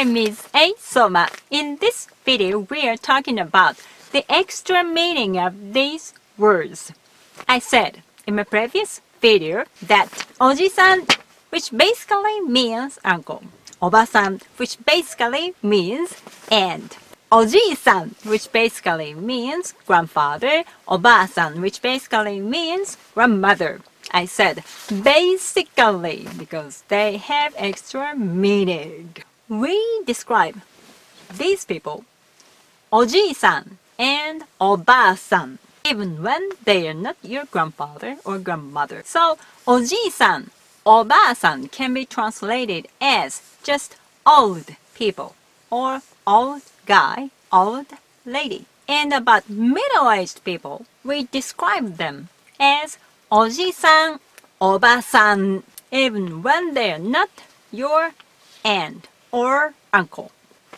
I'm Ms. A. Soma. In this video, we are talking about the extra meaning of these words. I said in my previous video that Ojisan, which basically means uncle, Obasan, which basically means aunt, Ojisan, which basically means grandfather, Obasan, which basically means grandmother. I said basically because they have extra meaning. We describe these people, Ojisan and Obasan, even when they are not your grandfather or grandmother. So, Ojisan, Obasan can be translated as just old people or old guy, old lady. And about middle-aged people, we describe them as Ojisan Obasan, even when they are not your aunt or uncle.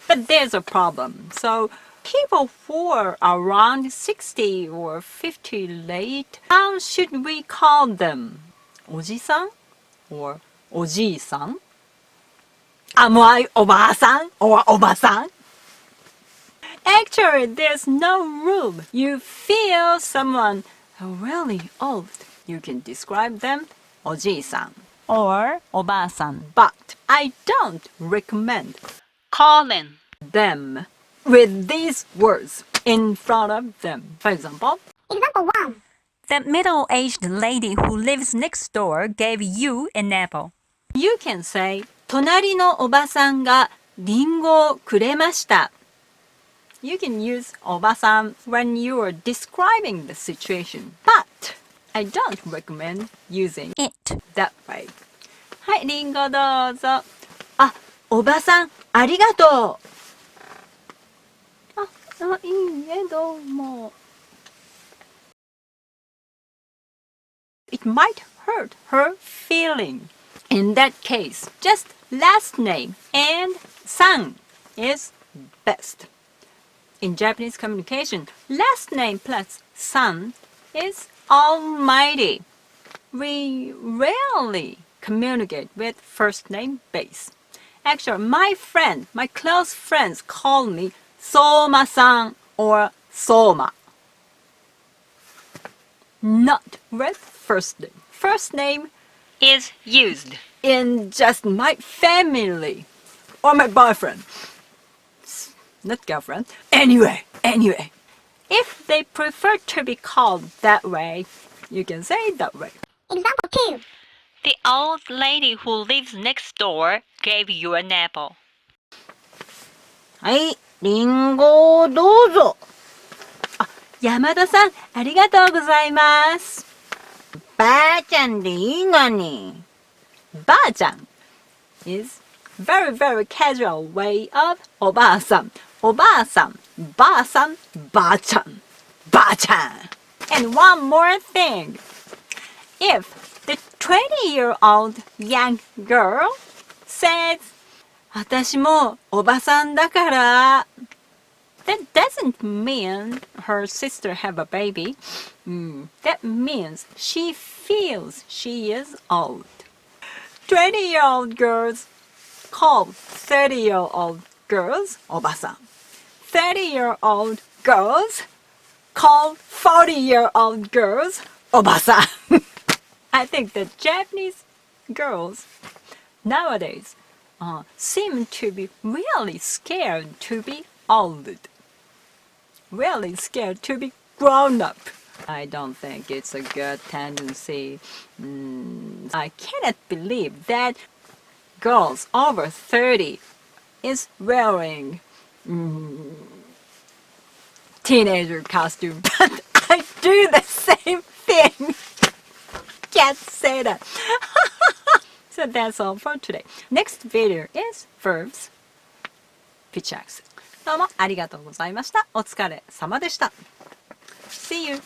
But there's a problem. So people who are around 60 or 50 late, how should we call them? Ojisan or Ojiisan? Am I Obasan or Obasan? Actually, there's no rule. You feel someone really old, you can describe them Ojisan or Obasan. But I don't recommend calling them with these words in front of them. For example, Example 1. that middle-aged lady who lives next door gave you an apple. You can say, 隣のおばさんがリンゴをくれました. You can use おばさん when you are describing the situation. But I don't recommend using it that way. はい、リンゴどうぞ。あ、おばさん、ありがとう。いいね、どうも。It might hurt her feeling. In that case, just last name and san is best. In Japanese communication, last name plus san is almighty. We rarely communicate with first name base. Actually, my close friends call me Soma-san or Soma. Not with first name. First name is used in just my family or my boyfriend. Not girlfriend. Anyway. If they prefer to be called that way, you can say it that way. Example 2. The old lady who lives next door gave you an apple. はい、リンゴをどうぞ。あ、山田さん、ありがとうございます。ばあちゃんでいいのに。ばあちゃん is very casual way of おばあさん。おばあさん、ばあさん、ばあちゃん、ばあちゃん。And one more thing. If the 20-year-old young girl says, 私もおばさんだから、that doesn't mean her sister have a baby. That means she feels she is old. 20-year-old girls call 30-year-old girls おばさん. 30-year-old girls call 40-year-old girls おばさん. I think that Japanese girls nowadays seem to be really scared to be old. Really scared to be grown up. I don't think it's a good tendency. I cannot believe that girls over 30 is wearing teenager costume, but I do the same thing. Can't say that. So that's all for today. Next video is verbs, pitch accent. どうもありがとうございました。お疲れ様でした。See you!